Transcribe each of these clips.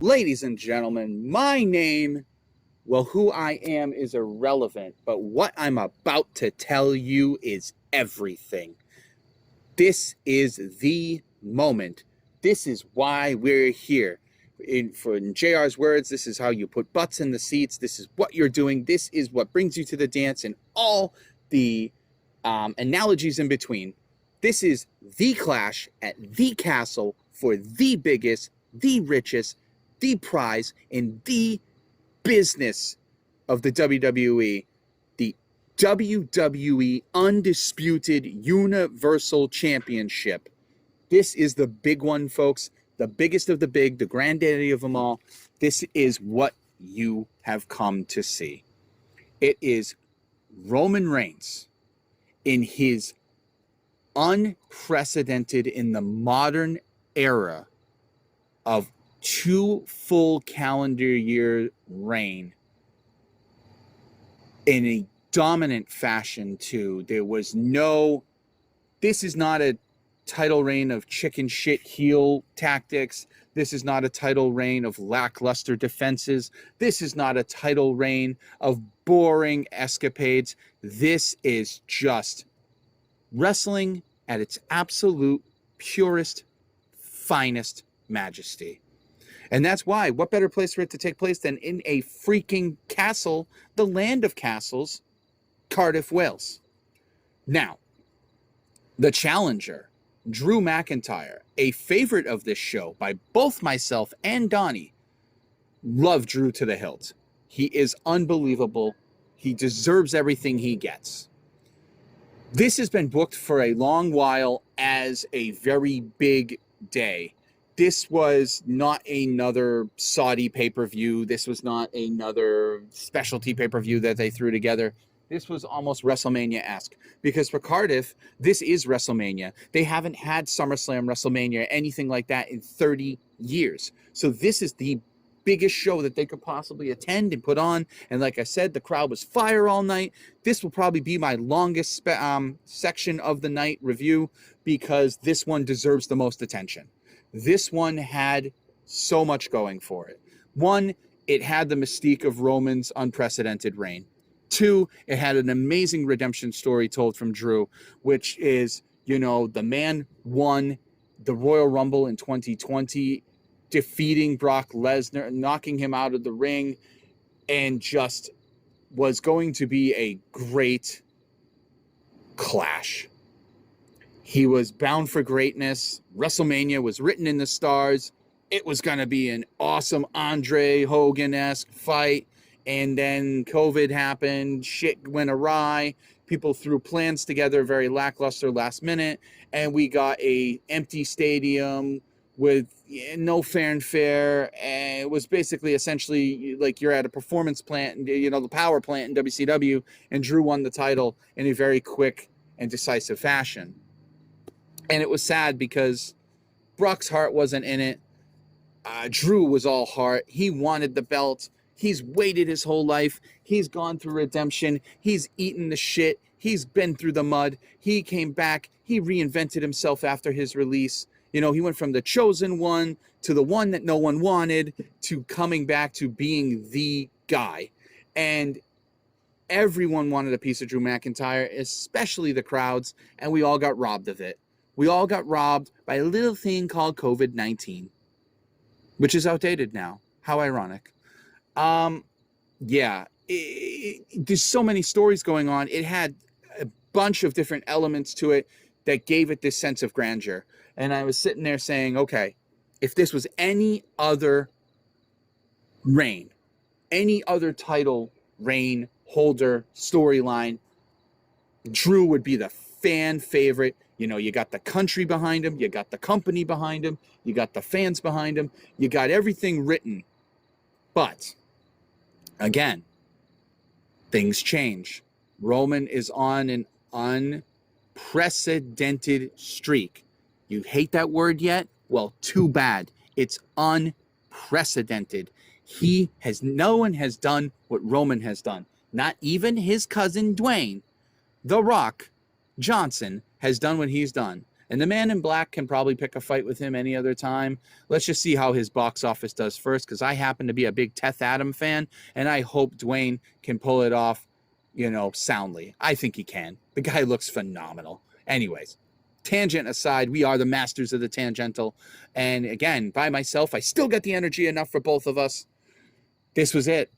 Ladies and gentlemen, my name, well, who I am is irrelevant, but what I'm about to tell you is everything. This is the moment. This is why we're here. In JR's words, this is how you put butts in the seats. This is what you're doing. This is what brings you to the dance, and all the analogies in between. This is the clash at the castle for the biggest, the richest, the prize in the business of the WWE, the WWE Undisputed Universal Championship. This is the big one, folks, the biggest of the big, the granddaddy of them all. This is what you have come to see. It is Roman Reigns in his unprecedented in the modern era of 2 full calendar year reign in a dominant fashion too. This is not a title reign of chicken shit heel tactics. This is not a title reign of lackluster defenses. This is not a title reign of boring escapades. This is just wrestling at its absolute purest, finest majesty. And that's why, what better place for it to take place than in a freaking castle, the land of castles, Cardiff, Wales. Now, the challenger, Drew McIntyre, a favorite of this show by both myself and Donnie, love Drew to the hilt. He is unbelievable. He deserves everything he gets. This has been booked for a long while as a very big day. This was not another Saudi pay-per-view. This was not another specialty pay-per-view that they threw together. This was almost WrestleMania-esque. Because for Cardiff, this is WrestleMania. They haven't had SummerSlam, WrestleMania, anything like that in 30 years. So this is the biggest show that they could possibly attend and put on. And like I said, the crowd was fire all night. This will probably be my longest section of the night review because this one deserves the most attention. This one had so much going for it. One, it had the mystique of Roman's unprecedented reign. Two, it had an amazing redemption story told from Drew, which is, the man won the Royal Rumble in 2020, defeating Brock Lesnar, knocking him out of the ring, and just was going to be a great clash. He was bound for greatness. WrestleMania was written in the stars. It was going to be an awesome Andre Hogan-esque fight. And then COVID happened. Shit went awry. People threw plans together very lackluster last minute. And we got a empty stadium with no fanfare. And it was basically essentially like you're at a performance plant, the power plant in WCW. And Drew won the title in a very quick and decisive fashion. And it was sad because Brock's heart wasn't in it. Drew was all heart. He wanted the belt. He's waited his whole life. He's gone through redemption. He's eaten the shit. He's been through the mud. He came back. He reinvented himself after his release. He went from the chosen one to the one that no one wanted to coming back to being the guy. And everyone wanted a piece of Drew McIntyre, especially the crowds, and we all got robbed of it. We all got robbed by a little thing called COVID-19, which is outdated now. How ironic. There's so many stories going on. It had a bunch of different elements to it that gave it this sense of grandeur. And I was sitting there saying, okay, if this was any other reign, any other title reign holder storyline, Drew would be the fan favorite. You got the country behind him. You got the company behind him. You got the fans behind him. You got everything written. But, again, things change. Roman is on an unprecedented streak. You hate that word yet? Well, too bad. It's unprecedented. No one has done what Roman has done. Not even his cousin Dwayne, The Rock Johnson, has done what he's done. And the Man in Black can probably pick a fight with him any other time. Let's just see how his box office does first, because I happen to be a big Teth Adam fan, and I hope Dwayne can pull it off, soundly. I think he can. The guy looks phenomenal. Anyways, tangent aside, we are the masters of the tangential. And again, by myself, I still get the energy enough for both of us. This was it.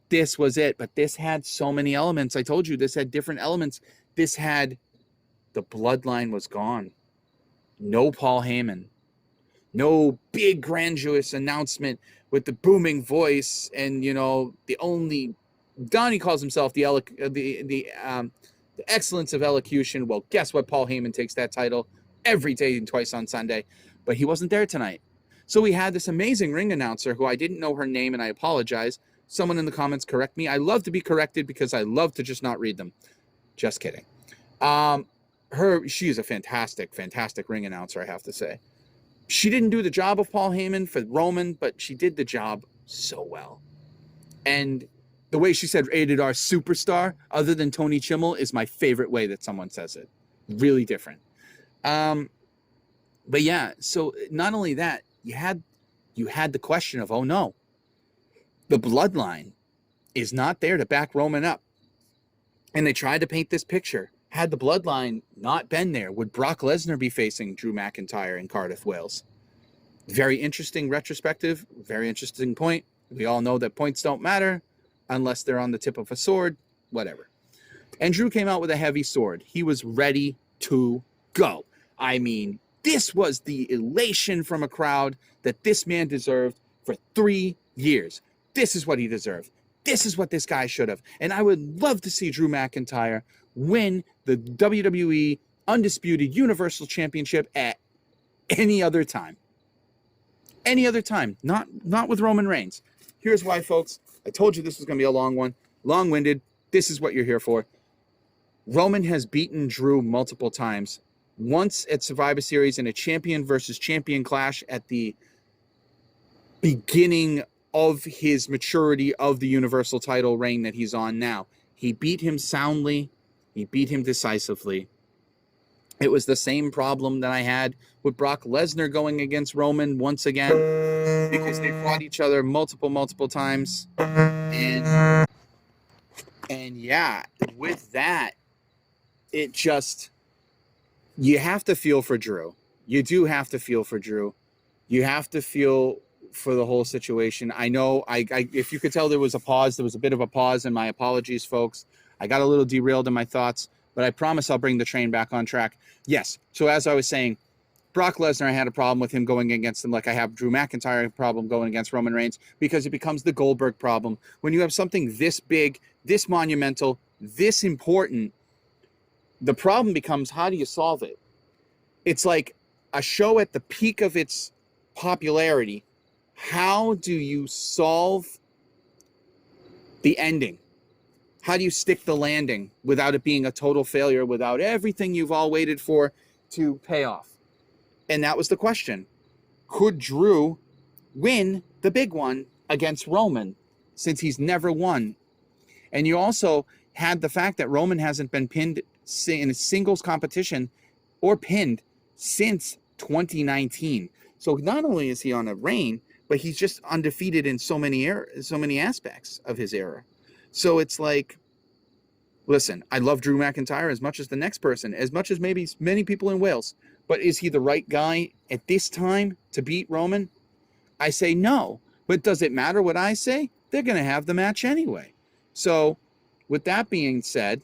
This was it. But this had so many elements. I told you this had different elements. This had the bloodline was gone. No Paul Heyman. No big grandiose announcement with the booming voice and, the only Donnie calls himself the excellence of elocution. Well, guess what? Paul Heyman takes that title every day and twice on Sunday, but he wasn't there tonight. So we had this amazing ring announcer who I didn't know her name, and I apologize. Someone in the comments correct me. I love to be corrected because I love to just not read them. Just kidding. She is a fantastic, fantastic ring announcer, I have to say. She didn't do the job of Paul Heyman for Roman, but she did the job so well. And the way she said rated R superstar, other than Tony Chimmel, is my favorite way that someone says it. Really different. But yeah, so not only that, you had the question of, oh no, the bloodline is not there to back Roman up. And they tried to paint this picture. Had the bloodline not been there, would Brock Lesnar be facing Drew McIntyre in Cardiff, Wales? Very interesting retrospective, very interesting point. We all know that points don't matter unless they're on the tip of a sword, whatever. And Drew came out with a heavy sword. He was ready to go. I mean, this was the elation from a crowd that this man deserved for 3 years. This is what he deserved. This is what this guy should have. And I would love to see Drew McIntyre win the WWE Undisputed Universal Championship at any other time. Any other time. Not with Roman Reigns. Here's why, folks. I told you this was going to be a long one. Long-winded. This is what you're here for. Roman has beaten Drew multiple times. Once at Survivor Series in a champion versus champion clash at the beginning of his maturity of the Universal title reign that he's on now. He beat him soundly. He beat him decisively. It was the same problem that I had with Brock Lesnar going against Roman once again, because they fought each other multiple times. And yeah, with that, it just, you have to feel for Drew. You do have to feel for Drew. You have to feel for the whole situation. I know, if you could tell, there was a pause. There was a bit of a pause, and my apologies, folks. I got a little derailed in my thoughts, but I promise I'll bring the train back on track. Yes, so as I was saying, Brock Lesnar, I had a problem with him going against him like I have Drew McIntyre a problem going against Roman Reigns, because it becomes the Goldberg problem. When you have something this big, this monumental, this important, the problem becomes, how do you solve it? It's like a show at the peak of its popularity. How do you solve the ending? How do you stick the landing without it being a total failure, without everything you've all waited for to pay off? And that was the question. Could Drew win the big one against Roman, since he's never won? And you also had the fact that Roman hasn't been pinned in a singles competition or pinned since 2019. So not only is he on a reign, but he's just undefeated in so many aspects of his era. So it's like, listen, I love Drew McIntyre as much as the next person, as much as maybe many people in Wales. But is he the right guy at this time to beat Roman? I say no. But does it matter what I say? They're going to have the match anyway. So with that being said,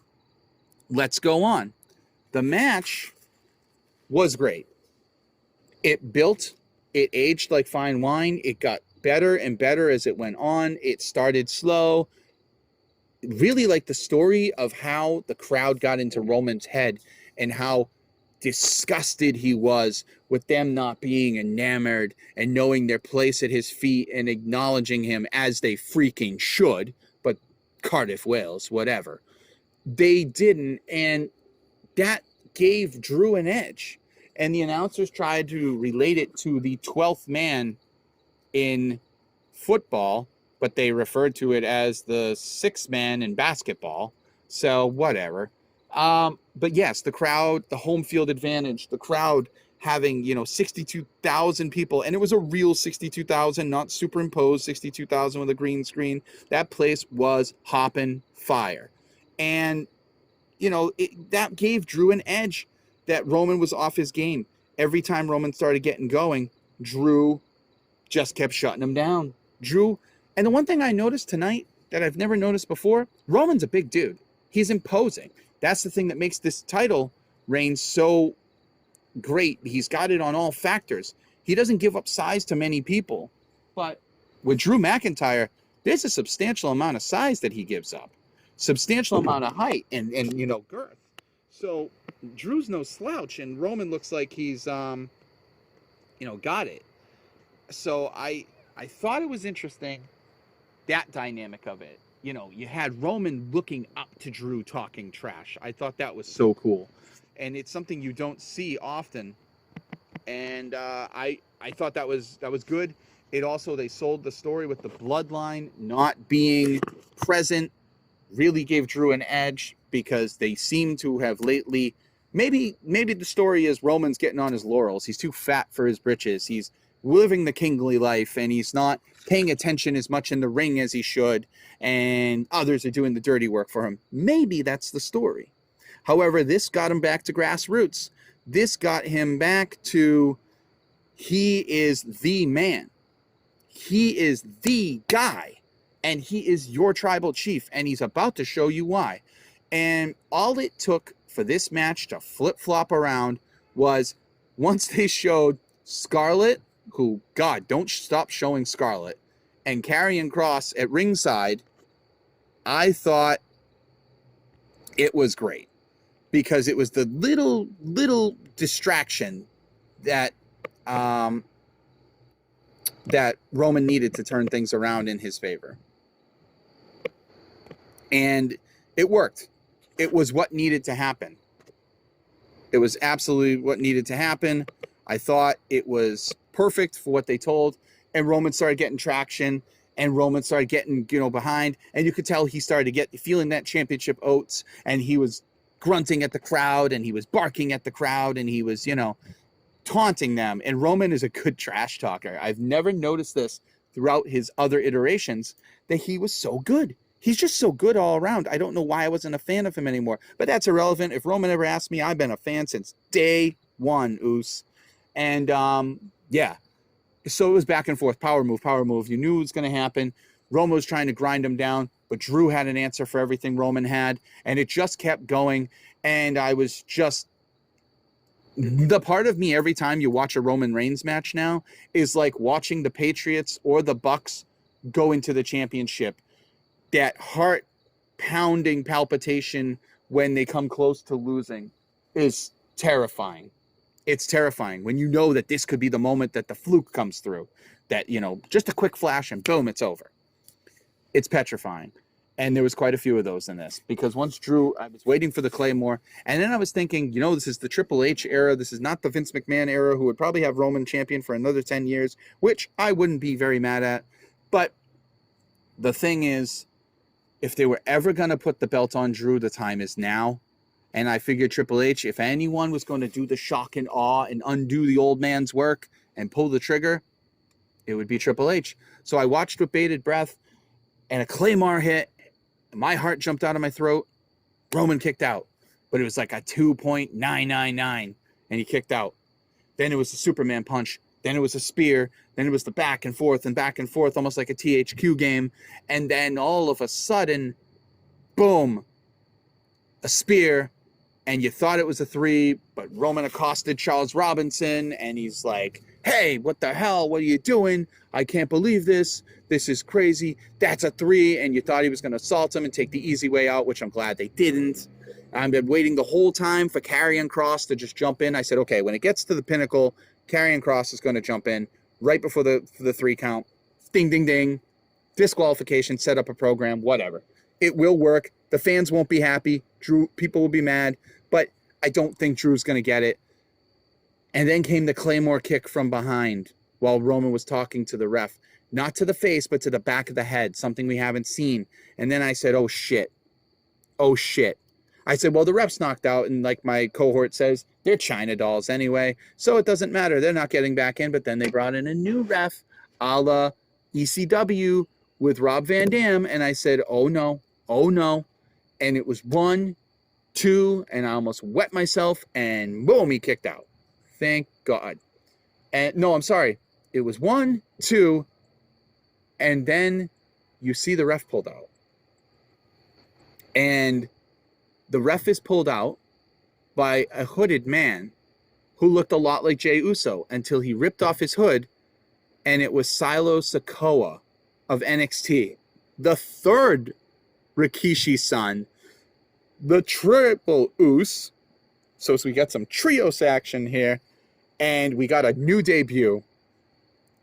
let's go on. The match was great. It built, it aged like fine wine. It got better and better as it went on. It started slow. Really like the story of how the crowd got into Roman's head and how disgusted he was with them not being enamored and knowing their place at his feet and acknowledging him as they freaking should. But Cardiff, Wales, whatever. They didn't, and that gave Drew an edge. And the announcers tried to relate it to the 12th man in football, but they referred to it as the 6th man in basketball. So whatever. But yes, the crowd, the home field advantage, the crowd having, 62,000 people, and it was a real 62,000, not superimposed 62,000 with a green screen. That place was hopping fire. And, that gave Drew an edge, that Roman was off his game. Every time Roman started getting going, Drew just kept shutting him down. And the one thing I noticed tonight that I've never noticed before, Roman's a big dude. He's imposing. That's the thing that makes this title reign so great. He's got it on all factors. He doesn't give up size to many people. But with Drew McIntyre, there's a substantial amount of size that he gives up. Substantial amount of height and girth. So Drew's no slouch, and Roman looks like he's got it. So I thought it was interesting, that dynamic of it. You had Roman looking up to Drew talking trash. I thought that was so cool. And it's something you don't see often. And I thought that was good. It also, they sold the story with the bloodline not being present, really gave Drew an edge, because they seem to have lately, maybe the story is Roman's getting on his laurels. He's too fat for his britches. He's living the kingly life, and he's not paying attention as much in the ring as he should, and others are doing the dirty work for him. Maybe that's the story. However, this got him back to grassroots. This got him back to, he is the man. He is the guy, and he is your tribal chief, and he's about to show you why. And all it took for this match to flip-flop around was once they showed Scarlett, who, God, don't stop showing Scarlett, and Karrion Kross at ringside, I thought it was great, because it was the little distraction that that Roman needed to turn things around in his favor. And it worked. It was what needed to happen. It was absolutely what needed to happen. I thought it was perfect for what they told, and Roman started getting traction, and Roman started getting, behind, and you could tell he started to feeling that championship oats, and he was grunting at the crowd, and he was barking at the crowd, and he was, taunting them. And Roman is a good trash talker. I've never noticed this throughout his other iterations, that he was so good. He's just so good all around. I don't know why I wasn't a fan of him anymore, but that's irrelevant. If Roman ever asked me, I've been a fan since day one, Oos. And yeah, so it was back and forth, power move. You knew it was going to happen. Roman was trying to grind him down, but Drew had an answer for everything Roman had, and it just kept going. And I was just, the part of me every time you watch a Roman Reigns match now is like watching the Patriots or the Bucks go into the championship. That heart pounding palpitation when they come close to losing is terrifying. It's terrifying when you know that this could be the moment that the fluke comes through, that, just a quick flash and boom, it's over. It's petrifying. And there was quite a few of those in this, because once Drew, I was waiting for the Claymore, and then I was thinking, this is the Triple H era. This is not the Vince McMahon era, who would probably have Roman champion for another 10 years, which I wouldn't be very mad at. But the thing is, if they were ever going to put the belt on Drew, the time is now. And I figured Triple H, if anyone was going to do the shock and awe and undo the old man's work and pull the trigger, it would be Triple H. So I watched with bated breath, and a Claymore hit. My heart jumped out of my throat. Roman kicked out, but it was like a 2.999, and he kicked out. Then it was a Superman punch. Then it was a spear. Then it was the back and forth, almost like a THQ game. And then all of a sudden, boom, a spear. And you thought it was a 3, but Roman accosted Charles Robinson, and he's like, hey, what the hell? What are you doing? I can't believe this. This is crazy. That's a 3. And you thought he was going to assault him and take the easy way out, which I'm glad they didn't. I've been waiting the whole time for Karrion Kross to just jump in. I said, okay, when it gets to the pinnacle, Karrion Kross is going to jump in right before the 3 count. Ding, ding, ding. Disqualification, set up a program, whatever. It will work. The fans won't be happy. People will be mad, but I don't think Drew's going to get it. And then came the Claymore kick from behind while Roman was talking to the ref. Not to the face, but to the back of the head, something we haven't seen. And then I said, oh, shit. Oh, shit. I said, well, the ref's knocked out, and like my cohort says, they're China dolls anyway, so it doesn't matter. They're not getting back in. But then they brought in a new ref, a la ECW with Rob Van Dam, and I said, oh no, and it was 1, 2, and I almost wet myself, and boom, he kicked out. Thank God. And no, I'm sorry, it was 1, 2, and then you see the ref pulled out, and the ref is pulled out by a hooded man who looked a lot like Jey Uso until he ripped off his hood, and it was Silo Sikoa of NXT, the third Rikishi's son, the triple Uso. So we got some trios action here, and we got a new debut,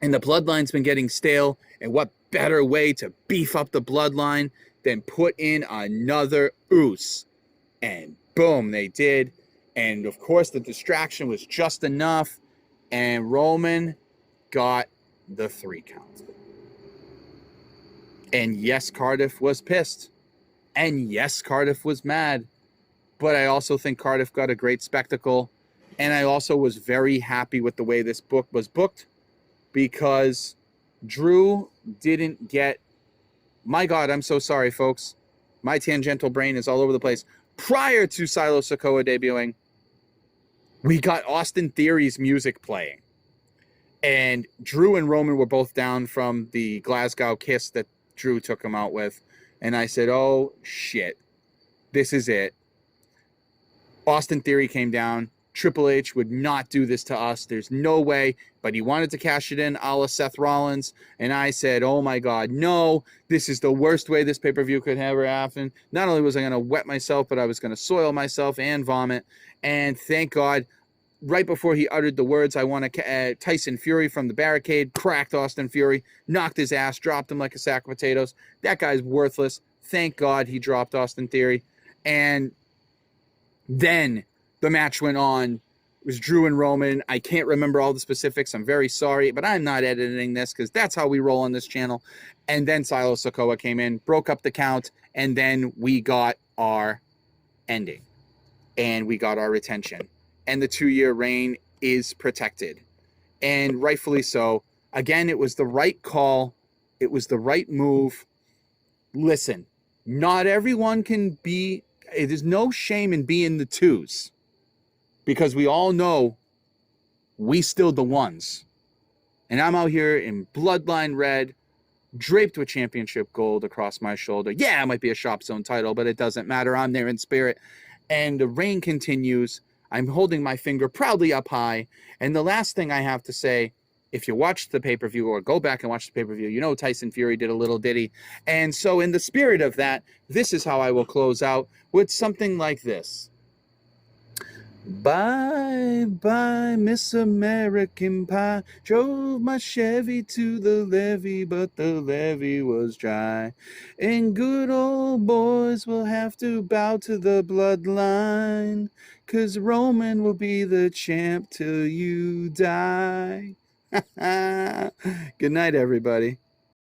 and the bloodline's been getting stale, and what better way to beef up the bloodline than put in another Uso? And boom, they did. And of course, the distraction was just enough. And Roman got the 3 count. And yes, Cardiff was pissed. And yes, Cardiff was mad. But I also think Cardiff got a great spectacle. And I also was very happy with the way this book was booked, because Drew didn't get... My God, I'm so sorry, folks. My tangential brain is all over the place. Prior to Silo Sikoa debuting, we got Austin Theory's music playing. And Drew and Roman were both down from the Glasgow kiss that Drew took him out with. And I said, oh, shit. This is it. Austin Theory came down. Triple H would not do this to us. There's no way. But he wanted to cash it in a la Seth Rollins. And I said, oh my God, no. This is the worst way this pay-per-view could ever happen. Not only was I going to wet myself, but I was going to soil myself and vomit. And thank God, right before he uttered the words, I want to Tyson Fury from the barricade, cracked Austin Fury, knocked his ass, dropped him like a sack of potatoes. That guy's worthless. Thank God he dropped Austin Theory. And then the match went on. It was Drew and Roman. I can't remember all the specifics. I'm very sorry, but I'm not editing this because that's how we roll on this channel. And then Silo Sikoa came in, broke up the count, and then we got our ending. And we got our retention. And the 2-year reign is protected. And rightfully so. Again, it was the right call. It was the right move. Listen, not everyone can be... There's no shame in being the 2s. Because we all know we still the ones. And I'm out here in bloodline red, draped with championship gold across my shoulder. Yeah, it might be a Shop Zone title, but it doesn't matter. I'm there in spirit. And the reign continues. I'm holding my finger proudly up high. And the last thing I have to say, if you watch the pay-per-view or go back and watch the pay-per-view, you know Tyson Fury did a little ditty. And so in the spirit of that, this is how I will close out with something like this. Bye, bye, Miss American Pie. Drove my Chevy to the levee, but the levee was dry. And good old boys will have to bow to the bloodline, 'cause Roman will be the champ till you die. Good night, everybody.